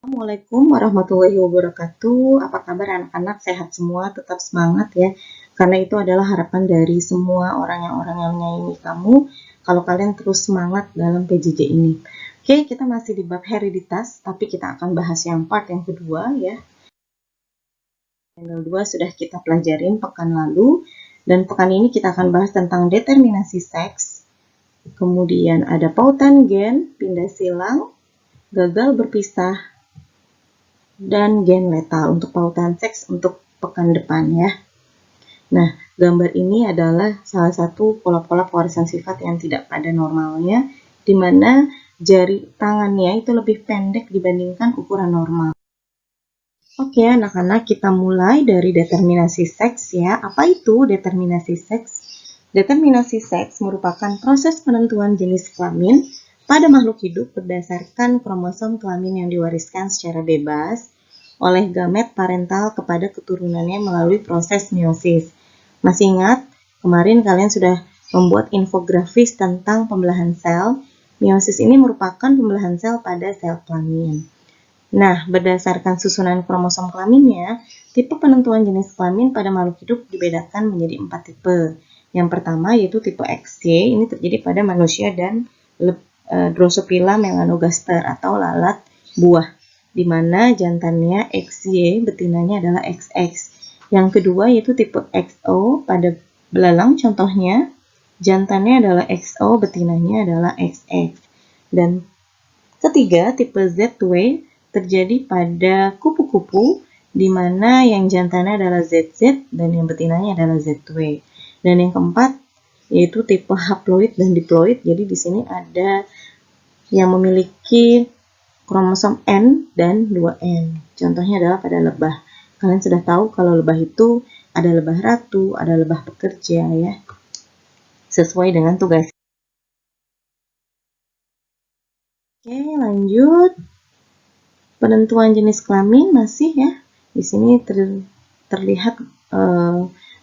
Assalamualaikum warahmatullahi wabarakatuh. Apa kabar anak-anak? Sehat semua, tetap semangat ya. Karena itu adalah harapan dari semua orang yang menyayangi kamu. Kalau kalian terus semangat dalam PJJ ini. Oke, kita masih di bab hereditas, tapi kita akan bahas yang part yang kedua ya. Yang kedua sudah kita pelajarin pekan lalu. Dan pekan ini kita akan bahas tentang determinasi seks. Kemudian ada pautan gen, pindah silang, gagal berpisah, dan gen letal untuk pautan seks untuk pekan depan ya. Nah, gambar ini adalah salah satu pola-pola pewarisan sifat yang tidak pada normalnya, di mana jari tangannya itu lebih pendek dibandingkan ukuran normal. Oke, anak-anak, kita mulai dari determinasi seks ya. Apa itu determinasi seks? Determinasi seks merupakan proses penentuan jenis kelamin pada makhluk hidup berdasarkan kromosom kelamin yang diwariskan secara bebas oleh gamet parental kepada keturunannya melalui proses meiosis. Masih ingat? Kemarin kalian sudah membuat infografis tentang pembelahan sel. Meiosis ini merupakan pembelahan sel pada sel kelamin. Nah, berdasarkan susunan kromosom kelaminnya, tipe penentuan jenis kelamin pada makhluk hidup dibedakan menjadi 4 tipe. Yang pertama yaitu tipe XY, ini terjadi pada manusia dan Drosophila melanogaster atau lalat buah, di mana jantannya XY, betinanya adalah XX. Yang kedua yaitu tipe XO pada belalang, contohnya jantannya adalah XO, betinanya adalah XX. Dan ketiga, tipe ZW terjadi pada kupu-kupu, di mana yang jantannya adalah ZZ dan yang betinanya adalah ZW. Dan yang keempat yaitu tipe haploid dan diploid. Jadi di sini ada yang memiliki kromosom N dan 2N. Contohnya adalah pada lebah. Kalian sudah tahu kalau lebah itu ada lebah ratu, ada lebah pekerja ya. Sesuai dengan tugas. Oke, lanjut. Penentuan jenis kelamin masih ya. Di sini terlihat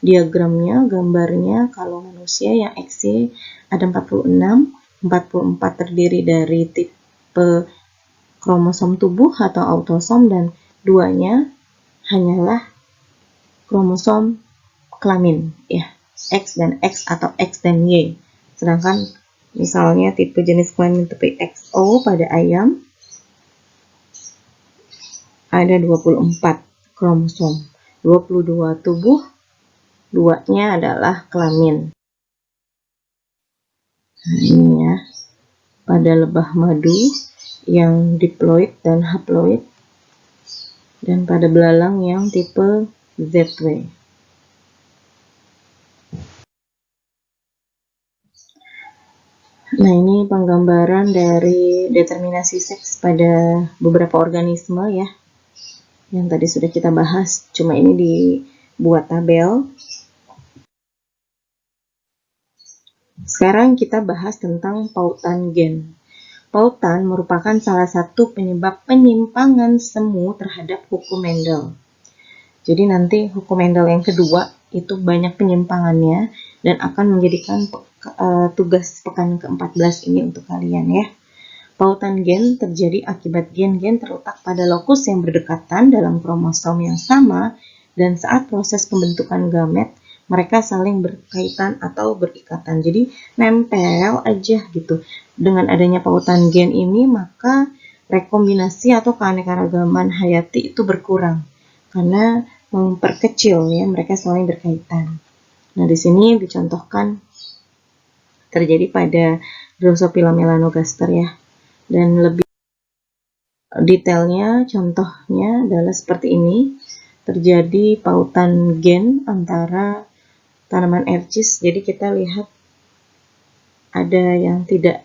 diagramnya, gambarnya. Kalau manusia yang XY ada 46, 44 terdiri dari tipe kromosom tubuh atau autosom, dan 2-nya hanyalah kromosom kelamin ya, X dan X atau X dan Y. Sedangkan misalnya tipe jenis kelamin tipe XO pada ayam ada 24 kromosom, 22 tubuh, 2-nya adalah kelamin. Nah, ini ya, pada lebah madu yang diploid dan haploid, dan pada belalang yang tipe ZW. Nah, ini penggambaran dari determinasi seks pada beberapa organisme ya, yang tadi sudah kita bahas, cuma ini dibuat tabel. Sekarang kita bahas tentang pautan gen. Pautan merupakan salah satu penyebab penyimpangan semu terhadap hukum Mendel. Jadi nanti hukum Mendel yang kedua itu banyak penyimpangannya dan akan menjadikan tugas pekan ke-14 ini untuk kalian ya. Pautan gen terjadi akibat gen-gen terletak pada lokus yang berdekatan dalam kromosom yang sama, dan saat proses pembentukan gamet mereka saling berkaitan atau berikatan. Jadi nempel aja gitu. Dengan adanya pautan gen ini, maka rekombinasi atau keanekaragaman hayati itu berkurang karena memperkecil ya, mereka saling berkaitan. Nah, di sini dicontohkan terjadi pada Drosophila melanogaster ya. Dan lebih detailnya, contohnya adalah seperti ini. Terjadi pautan gen antara tanaman ercis. Jadi kita lihat ada yang tidak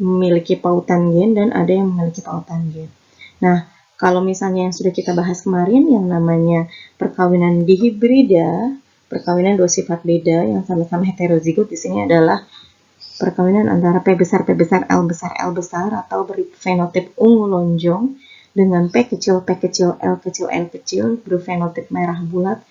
memiliki pautan gen dan ada yang memiliki pautan gen. Nah, kalau misalnya yang sudah kita bahas kemarin yang namanya perkawinan dihibrida, perkawinan dua sifat beda yang sama-sama heterozigot, di sini adalah perkawinan antara P besar L besar atau berfenotip ungu lonjong dengan P kecil L kecil berfenotip merah bulat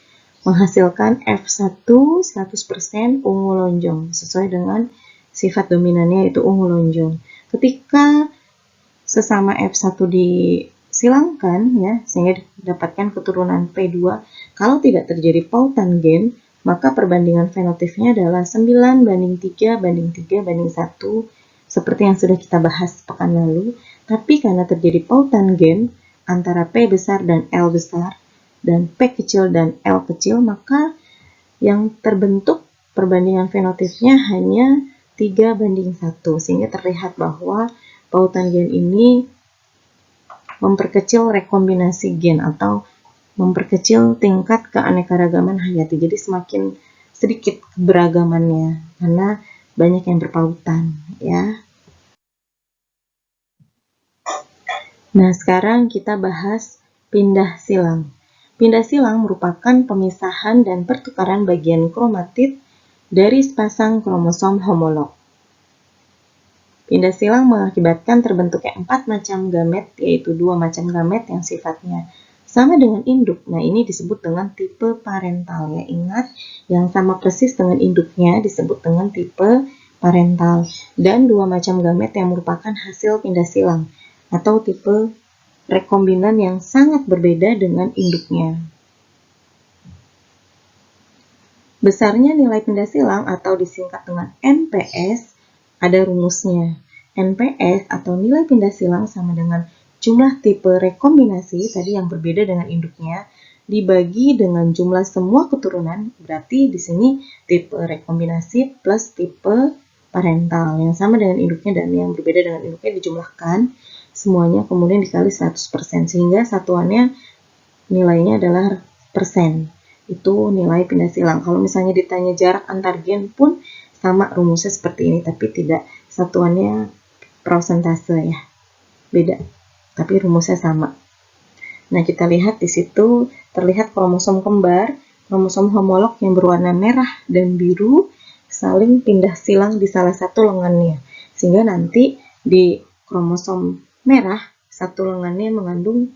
menghasilkan F1 100% ungu lonjong sesuai dengan sifat dominannya yaitu ungu lonjong. Ketika sesama F1 silangkan ya, sehingga didapatkan keturunan P2. Kalau tidak terjadi pautan gen, maka perbandingan fenotipnya adalah 9:3 banding 3 banding 1, seperti yang sudah kita bahas pekan lalu. Tapi karena terjadi pautan gen antara P besar dan L besar, dan P kecil dan L kecil, maka yang terbentuk perbandingan fenotipnya hanya 3:1, sehingga terlihat bahwa pautan gen ini memperkecil rekombinasi gen atau memperkecil tingkat keanekaragaman hayati. Jadi semakin sedikit keberagamannya karena banyak yang berpautan ya. Nah, sekarang kita bahas pindah silang. Pindah silang merupakan pemisahan dan pertukaran bagian kromatid dari sepasang kromosom homolog. Pindah silang mengakibatkan terbentuknya 4 macam gamet, yaitu 2 macam gamet yang sifatnya sama dengan induk. Nah, ini disebut dengan tipe parental ya. Ingat, yang sama persis dengan induknya disebut dengan tipe parental. Dan 2 macam gamet yang merupakan hasil pindah silang atau tipe rekombinan yang sangat berbeda dengan induknya. Besarnya nilai pindah silang atau disingkat dengan NPS ada rumusnya. NPS atau nilai pindah silang sama dengan jumlah tipe rekombinasi tadi yang berbeda dengan induknya dibagi dengan jumlah semua keturunan, berarti di sini tipe rekombinasi plus tipe parental yang sama dengan induknya dan yang berbeda dengan induknya dijumlahkan semuanya kemudian dikali 100%, sehingga satuannya nilainya adalah persen. Itu nilai pindah silang. Kalau misalnya ditanya jarak antar gen pun sama rumusnya seperti ini, tapi tidak satuannya prosentase ya, beda, tapi rumusnya sama. Nah, kita lihat di situ terlihat kromosom kembar, kromosom homolog yang berwarna merah dan biru saling pindah silang di salah satu lengannya, sehingga nanti di kromosom merah satu lengannya mengandung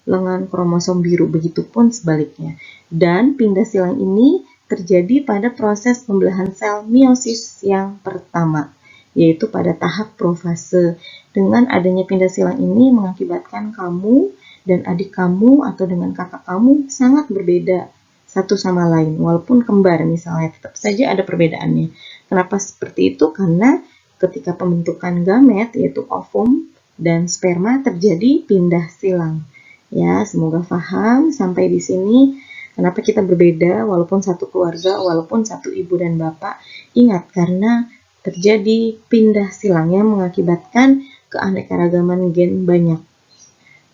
lengan kromosom biru, begitupun sebaliknya. Dan pindah silang ini terjadi pada proses pembelahan sel meiosis yang pertama, yaitu pada tahap profase. Dengan adanya pindah silang ini mengakibatkan kamu dan adik kamu atau dengan kakak kamu sangat berbeda satu sama lain, walaupun kembar misalnya, tetap saja ada perbedaannya. Kenapa seperti itu? Karena ketika pembentukan gamet, yaitu ovum dan sperma, terjadi pindah silang. Ya, semoga paham sampai di sini. Kenapa kita berbeda walaupun satu keluarga, walaupun satu ibu dan bapak? Ingat, karena terjadi pindah silang yang mengakibatkan keanekaragaman gen banyak.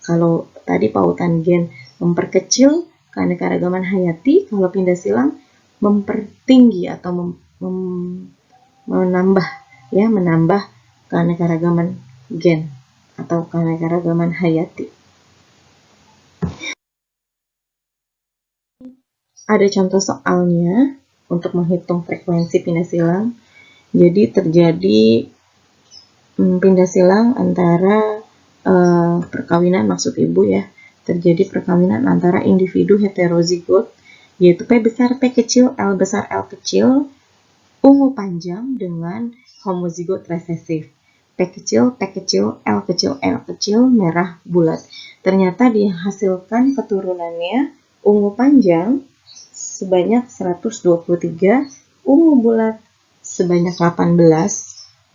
Kalau tadi pautan gen memperkecil keanekaragaman hayati, kalau pindah silang mempertinggi atau menambah keanekaragaman gen atau keanekaragaman hayati. Ada contoh soalnya untuk menghitung frekuensi pindah silang. Jadi terjadi pindah silang antara perkawinan, maksud ibu ya, terjadi perkawinan antara individu heterozigot, yaitu P besar P kecil, L besar L kecil, ungu panjang dengan homozigot resesif. P kecil, L kecil, merah bulat. Ternyata dihasilkan keturunannya ungu panjang sebanyak 123, ungu bulat sebanyak 18,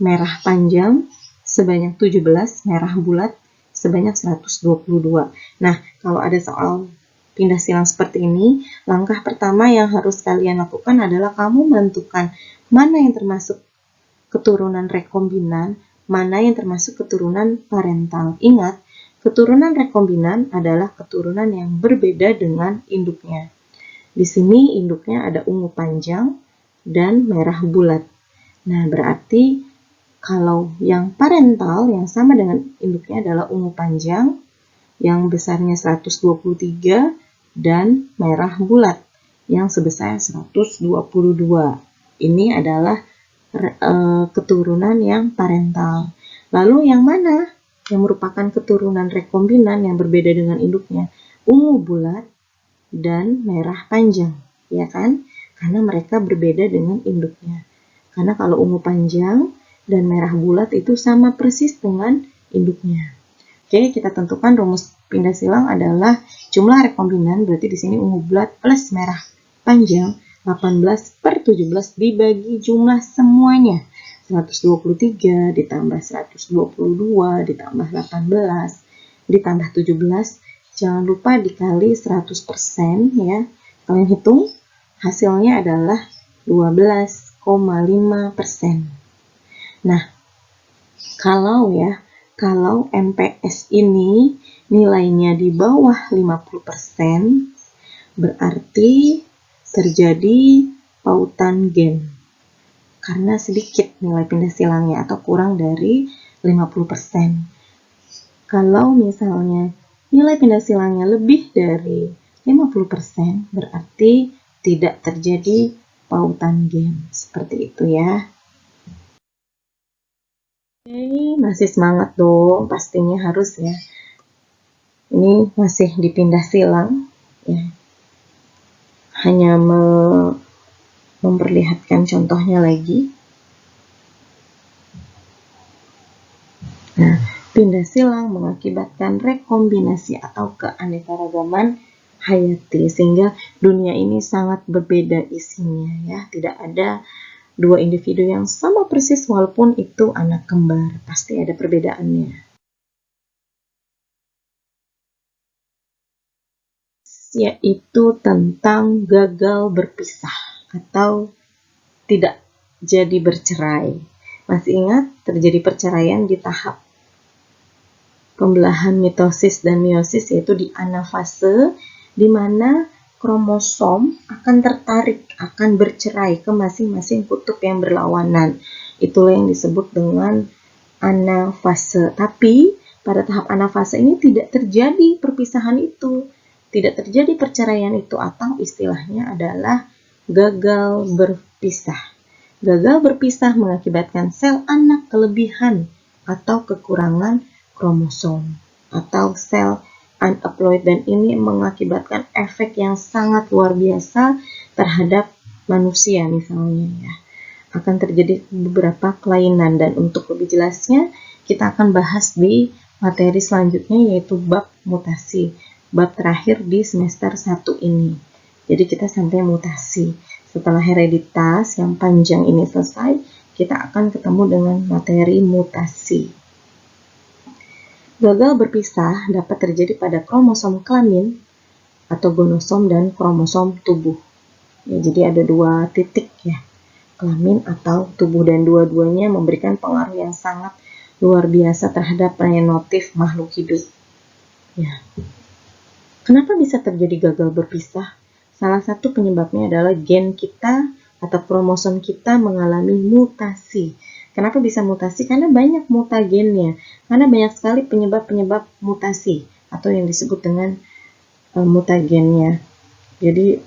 merah panjang sebanyak 17, merah bulat sebanyak 122. Nah, kalau ada soal pindah silang seperti ini, langkah pertama yang harus kalian lakukan adalah kamu menentukan mana yang termasuk keturunan rekombinan, mana yang termasuk keturunan parental. Ingat, keturunan rekombinan adalah keturunan yang berbeda dengan induknya. Di sini induknya ada ungu panjang dan merah bulat. Nah, berarti kalau yang parental yang sama dengan induknya adalah ungu panjang yang besarnya 123 dan merah bulat yang sebesar 122. Ini adalah keturunan yang parental. Lalu yang mana yang merupakan keturunan rekombinan yang berbeda dengan induknya? Ungu bulat dan merah panjang, ya kan? Karena mereka berbeda dengan induknya. Karena kalau ungu panjang dan merah bulat itu sama persis dengan induknya. Oke, kita tentukan rumus pindah silang adalah jumlah rekombinan, berarti di sini ungu bulat plus merah panjang 18/17 dibagi jumlah semuanya. 123 ditambah 122 ditambah 18 ditambah 17. Jangan lupa dikali 100% ya. Kalian hitung, hasilnya adalah 12,5%. Nah, kalau MPS ini nilainya di bawah 50%, berarti terjadi pautan gen. Karena sedikit nilai pindah silangnya atau kurang dari 50%. Kalau misalnya nilai pindah silangnya lebih dari 50%, berarti tidak terjadi pautan gen. Seperti itu ya. Oke, masih semangat dong, pastinya harus ya. Ini masih dipindah silang, ya. Hanya memperlihatkan contohnya lagi. Nah, pindah silang mengakibatkan rekombinasi atau keanekaragaman hayati, sehingga dunia ini sangat berbeda isinya ya. Tidak ada dua individu yang sama persis walaupun itu anak kembar, pasti ada perbedaannya. Yaitu tentang gagal berpisah atau tidak jadi bercerai. Masih ingat terjadi perceraian di tahap pembelahan mitosis dan meiosis, yaitu di anafase, di mana kromosom akan tertarik, akan bercerai ke masing-masing kutub yang berlawanan. Itulah yang disebut dengan anafase. Tapi pada tahap anafase ini tidak terjadi perpisahan itu, tidak terjadi perceraian itu, atau istilahnya adalah gagal berpisah. Gagal berpisah mengakibatkan sel anak kelebihan atau kekurangan kromosom atau sel aneuploid, dan ini mengakibatkan efek yang sangat luar biasa terhadap manusia misalnya ya. Akan terjadi beberapa kelainan, dan untuk lebih jelasnya kita akan bahas di materi selanjutnya, yaitu bab mutasi, bab terakhir di semester 1 ini. Jadi kita sampai mutasi. Setelah hereditas yang panjang ini selesai, kita akan ketemu dengan materi mutasi. Gagal berpisah dapat terjadi pada kromosom kelamin atau gonosom dan kromosom tubuh. Ya, jadi ada dua titik ya, kelamin atau tubuh, dan dua-duanya memberikan pengaruh yang sangat luar biasa terhadap genotif makhluk hidup. Ya. Kenapa bisa terjadi gagal berpisah? Salah satu penyebabnya adalah gen kita atau kromosom kita mengalami mutasi. Kenapa bisa mutasi? Karena banyak mutagennya. Karena banyak sekali penyebab-penyebab mutasi atau yang disebut dengan mutagennya. Jadi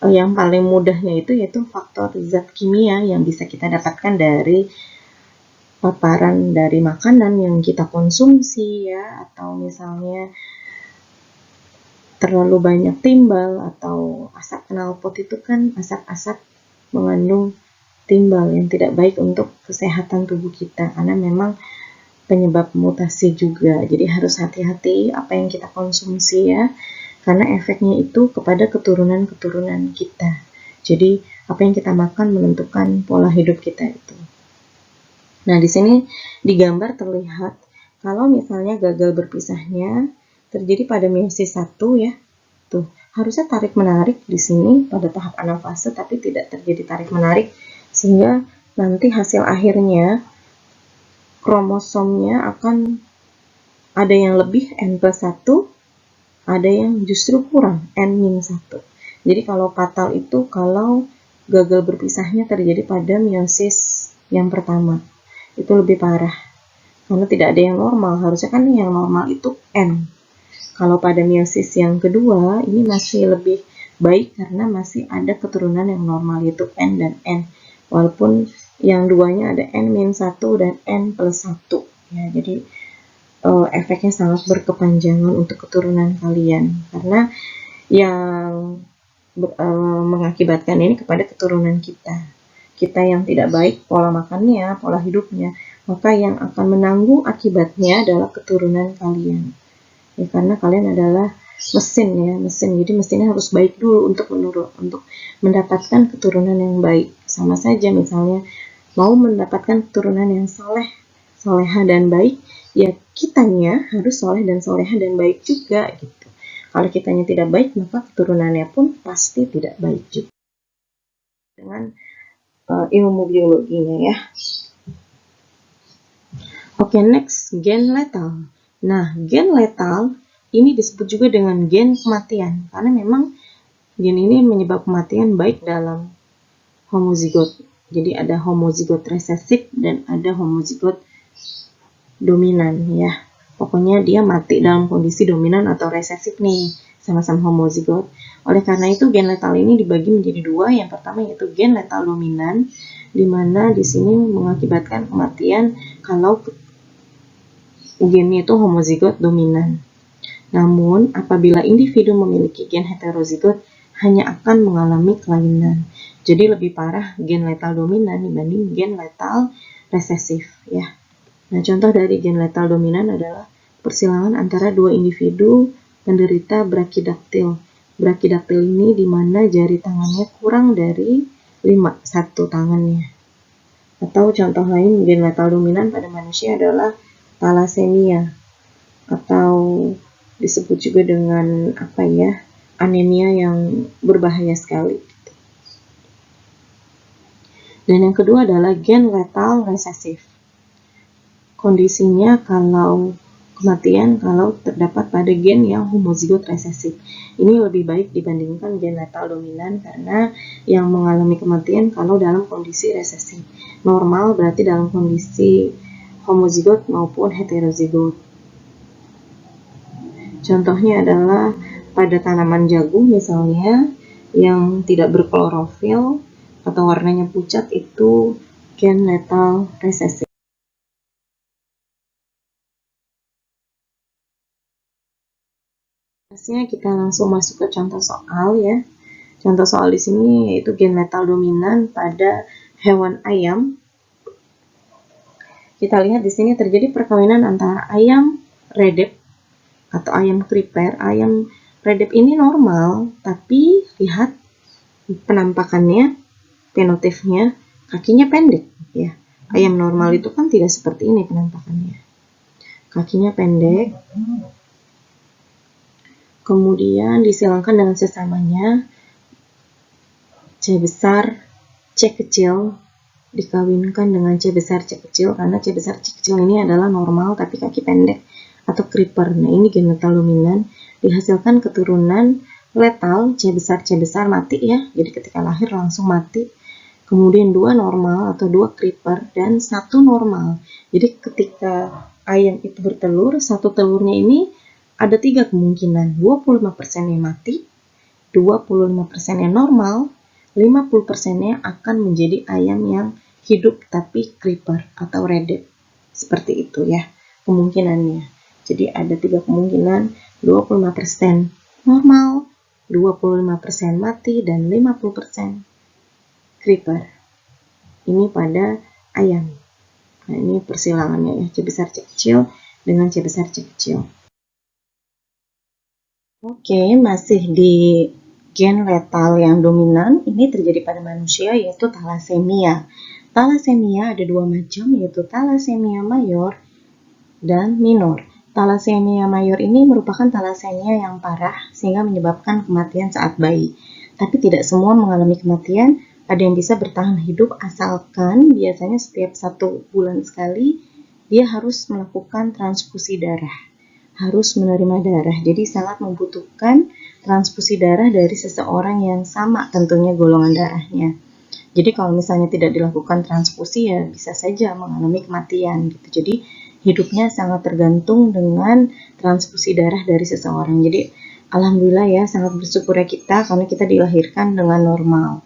yang paling mudahnya yaitu faktor zat kimia yang bisa kita dapatkan dari paparan dari makanan yang kita konsumsi ya, atau misalnya terlalu banyak timbal atau asap knalpot, itu kan asap-asap mengandung timbal yang tidak baik untuk kesehatan tubuh kita, karena memang penyebab mutasi juga. Jadi harus hati-hati apa yang kita konsumsi ya, karena efeknya itu kepada keturunan-keturunan kita. Jadi apa yang kita makan menentukan pola hidup kita itu. Nah, di sini digambar terlihat kalau misalnya gagal berpisahnya terjadi pada meiosis 1 ya. Tuh, harusnya tarik-menarik di sini pada tahap anafase, tapi tidak terjadi tarik-menarik, sehingga nanti hasil akhirnya kromosomnya akan ada yang lebih N+1, ada yang justru kurang N-1. Jadi kalau fatal itu kalau gagal berpisahnya terjadi pada meiosis yang pertama, itu lebih parah karena tidak ada yang normal. Harusnya kan yang normal itu N. Kalau pada meiosis yang kedua ini masih lebih baik karena masih ada keturunan yang normal, yaitu N dan N. Walaupun yang duanya ada N-1 dan N+1 ya, jadi efeknya sangat berkepanjangan untuk keturunan kalian, karena yang mengakibatkan ini kepada keturunan kita yang tidak baik pola makannya, pola hidupnya, maka yang akan menanggung akibatnya adalah keturunan kalian. Ya, karena kalian adalah mesin. Jadi mesinnya harus baik dulu untuk mendapatkan keturunan yang baik. Sama saja misalnya mau mendapatkan keturunan yang soleha dan baik, ya kitanya harus soleh dan soleha dan baik juga gitu. Kalau kitanya tidak baik, maka keturunannya pun pasti tidak baik juga. Dengan ilmu biologinya ya. Oke, next, gen letal. Nah, gen letal ini disebut juga dengan gen kematian, karena memang gen ini menyebabkan kematian baik dalam homozigot. Jadi ada homozigot resesif dan ada homozigot dominan ya. Pokoknya dia mati dalam kondisi dominan atau resesif nih, sama-sama homozigot. Oleh karena itu gen letal ini dibagi menjadi dua. Yang pertama yaitu gen letal dominan, di mana di sini mengakibatkan kematian kalau gennya itu homozigot dominan. Namun, apabila individu memiliki gen heterozigot, hanya akan mengalami kelainan. Jadi lebih parah gen letal dominan dibanding gen letal resesif ya. Nah, contoh dari gen letal dominan adalah persilangan antara dua individu penderita brakidaktil. Brakidaktil ini di mana jari tangannya kurang dari 1 tangannya. Atau contoh lain gen letal dominan pada manusia adalah thalassemia, atau disebut juga dengan anemia yang berbahaya sekali. Dan yang kedua adalah gen letal resesif. Kondisinya kematian kalau terdapat pada gen yang homozigot resesif. Ini lebih baik dibandingkan gen letal dominan karena yang mengalami kematian kalau dalam kondisi resesif. Normal berarti dalam kondisi homozigot maupun heterozigot. Contohnya adalah pada tanaman jagung misalnya yang tidak berklorofil atau warnanya pucat, itu gen letal resesif. Kita langsung masuk ke contoh soal ya. Contoh soal di sini yaitu gen letal dominan pada hewan ayam. Kita lihat di sini terjadi perkawinan antara ayam redep atau ayam kriper. Ayam redep ini normal, tapi lihat penampakannya, fenotipnya, kakinya pendek ya. Ayam normal itu kan tidak seperti ini penampakannya. Kakinya pendek. Kemudian disilangkan dengan sesamanya. C besar, C kecil dikawinkan dengan C besar, C kecil, karena C besar, C kecil ini adalah normal tapi kaki pendek atau creeper. Nah, ini gen letal dominan, dihasilkan keturunan letal C besar mati ya. Jadi ketika lahir langsung mati. Kemudian 2 normal atau 2 creeper dan 1 normal. Jadi ketika ayam itu bertelur, satu telurnya ini ada 3 kemungkinan. 25%-nya mati, 25%-nya normal, 50%-nya akan menjadi ayam yang hidup tapi creeper atau redep. Seperti itu ya kemungkinannya. Jadi ada 3 kemungkinan, 25% normal, 25% mati, dan 50% creeper. Ini pada ayam. Nah, ini persilangannya ya, C besar C kecil dengan C besar C kecil. Oke, masih di gen letal yang dominan, ini terjadi pada manusia yaitu thalassemia. Thalassemia ada 2 macam, yaitu thalassemia mayor dan minor. Thalassemia mayor ini merupakan thalassemia yang parah sehingga menyebabkan kematian saat bayi. Tapi tidak semua mengalami kematian, ada yang bisa bertahan hidup asalkan biasanya setiap 1 bulan sekali dia harus melakukan transfusi darah. Harus menerima darah, jadi sangat membutuhkan transfusi darah dari seseorang yang sama tentunya golongan darahnya. Jadi kalau misalnya tidak dilakukan transfusi ya bisa saja mengalami kematian gitu. Jadi hidupnya sangat tergantung dengan transfusi darah dari seseorang. Jadi alhamdulillah ya, sangat bersyukur ya kita karena kita dilahirkan dengan normal.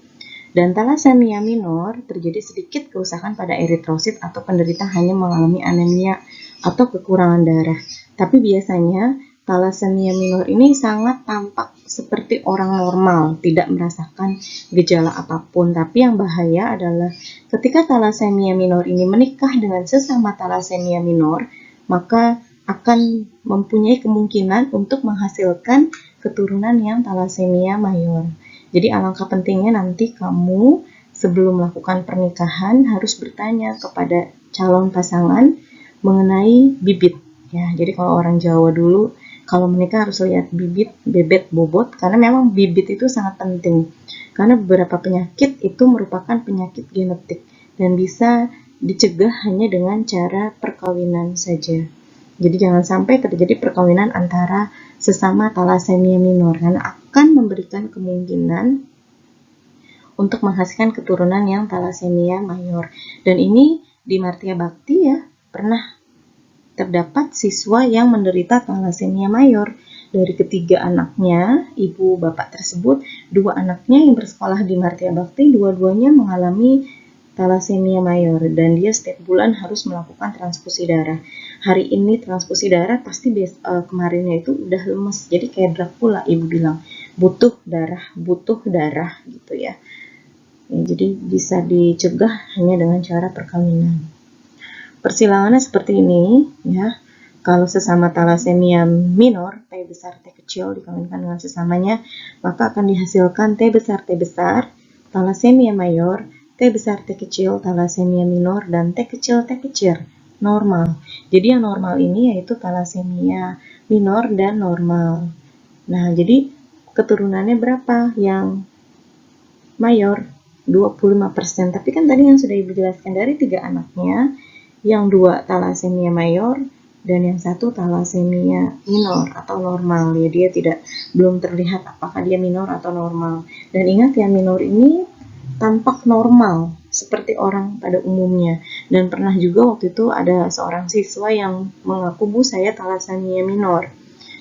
Dan thalassemia minor terjadi sedikit kerusakan pada eritrosit atau penderita hanya mengalami anemia atau kekurangan darah. Tapi biasanya thalassemia minor ini sangat tampak seperti orang normal, tidak merasakan gejala apapun. Tapi yang bahaya adalah ketika thalassemia minor ini menikah dengan sesama thalassemia minor, maka akan mempunyai kemungkinan untuk menghasilkan keturunan yang thalassemia mayor. Jadi alangkah pentingnya nanti kamu sebelum melakukan pernikahan harus bertanya kepada calon pasangan mengenai bibit. Ya, jadi kalau orang Jawa dulu, kalau menikah harus lihat bibit, bebet, bobot, karena memang bibit itu sangat penting. Karena beberapa penyakit itu merupakan penyakit genetik dan bisa dicegah hanya dengan cara perkawinan saja. Jadi jangan sampai terjadi perkawinan antara sesama thalassemia minor karena akan memberikan kemungkinan untuk menghasilkan keturunan yang thalassemia mayor. Dan ini di Martia Bakti ya pernah terdapat siswa yang menderita thalassemia mayor. Dari ketiga anaknya, ibu bapak tersebut, 2 anaknya yang bersekolah di Martia Bakti, dua-duanya mengalami thalassemia mayor dan dia setiap bulan harus melakukan transfusi darah. Hari ini transfusi darah pasti kemarinnya itu udah lemes, jadi kayak Dracula, ibu bilang butuh darah gitu ya. Jadi bisa dicegah hanya dengan cara perkawinan. Persilangannya seperti ini ya. Kalau sesama thalassemia minor, T besar T kecil dikawinkan dengan sesamanya, maka akan dihasilkan T besar thalassemia mayor, T besar T kecil thalassemia minor, dan T kecil normal. Jadi yang normal ini yaitu thalassemia minor dan normal. Nah, jadi keturunannya berapa? Yang mayor 25%. Tapi kan tadi yang sudah Ibu jelaskan dari 3 anaknya, yang 2 thalassemia mayor dan yang 1 thalassemia minor atau normal. Ya, dia belum terlihat apakah dia minor atau normal. Dan ingat ya, minor ini tampak normal seperti orang pada umumnya. Dan pernah juga waktu itu ada seorang siswa yang mengaku, "Bu, saya thalassemia minor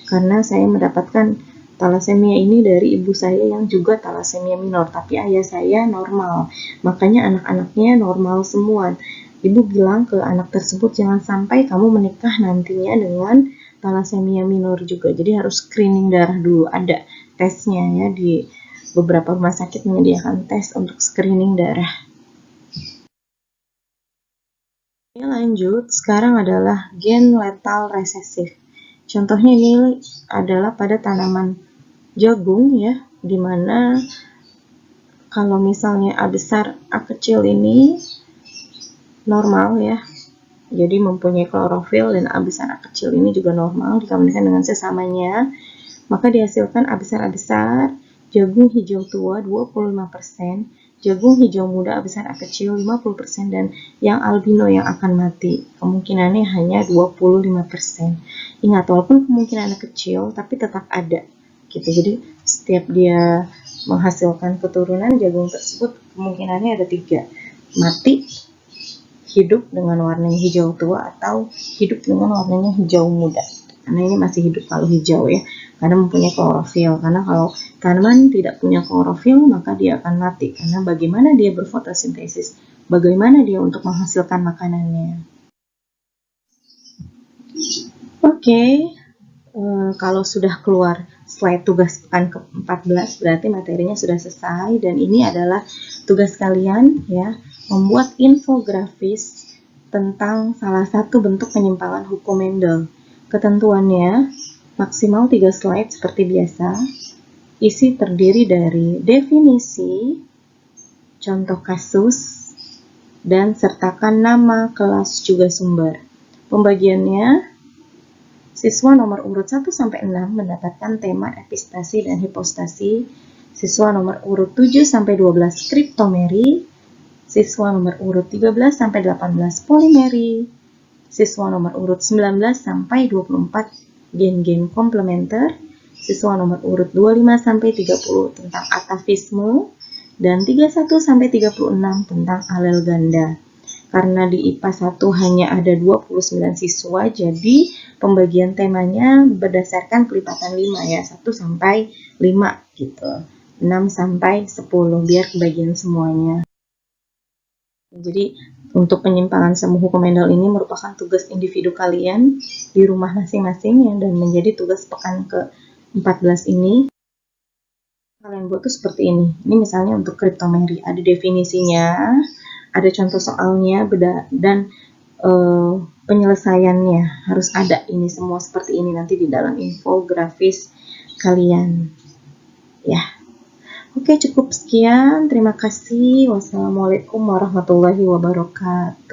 karena saya mendapatkan thalassemia ini dari ibu saya yang juga thalassemia minor, tapi ayah saya normal. Makanya anak-anaknya normal semua." Ibu bilang ke anak tersebut, jangan sampai kamu menikah nantinya dengan thalassemia minor juga. Jadi harus screening darah dulu. Ada tesnya ya, di beberapa rumah sakit menyediakan tes untuk screening darah. Ini lanjut, sekarang adalah gen letal resesif. Contohnya ini adalah pada tanaman jagung ya, dimana kalau misalnya A besar A kecil ini normal ya, jadi mempunyai klorofil, dan A besar A kecil ini juga normal dikawinkan dengan sesamanya, maka dihasilkan A besar jagung hijau tua 25%, jagung hijau muda A besar A kecil 50%, dan yang albino yang akan mati kemungkinannya hanya 25%. Ingat, walaupun kemungkinannya kecil tapi tetap ada gitu. Jadi setiap dia menghasilkan keturunan, jagung tersebut kemungkinannya ada 3, mati, hidup dengan warnanya hijau tua, atau hidup dengan warnanya hijau muda. Karena ini masih hidup kalau hijau ya, karena mempunyai klorofil. Karena kalau tanaman tidak punya klorofil, maka dia akan mati. Karena bagaimana dia berfotosintesis, bagaimana dia untuk menghasilkan makanannya. Oke, kalau sudah keluar slide tugas pekan ke-14, berarti materinya sudah selesai. Dan ini adalah tugas kalian ya, membuat infografis tentang salah satu bentuk penyimpangan hukum Mendel. Ketentuannya maksimal 3 slide seperti biasa. Isi terdiri dari definisi, contoh kasus, dan sertakan nama, kelas, juga sumber. Pembagiannya, siswa nomor urut 1-6 mendapatkan tema epistasi dan hipostasi, siswa nomor urut 7-12 kriptomeri, siswa nomor urut 13-18 polimeri, siswa nomor urut 19-24 gen-gen komplementer, siswa nomor urut 25-30 tentang atavisme, dan 31-36 tentang alel ganda. Karena di IPA 1 hanya ada 29 siswa, jadi pembagian temanya berdasarkan kelipatan 5 ya, 1-5 gitu, 6-10 biar kebagian semuanya. Jadi Untuk penyimpangan semu hukum Mendel ini merupakan tugas individu kalian di rumah masing-masing ya, dan menjadi tugas pekan ke-14 ini. Kalian buat tuh seperti ini. Ini misalnya untuk kriptomery, ada definisinya, ada contoh soalnya, dan penyelesaiannya harus ada ini semua seperti ini nanti di dalam infografis kalian. Ya. Oke, cukup sekian. Terima kasih. Wassalamualaikum warahmatullahi wabarakatuh.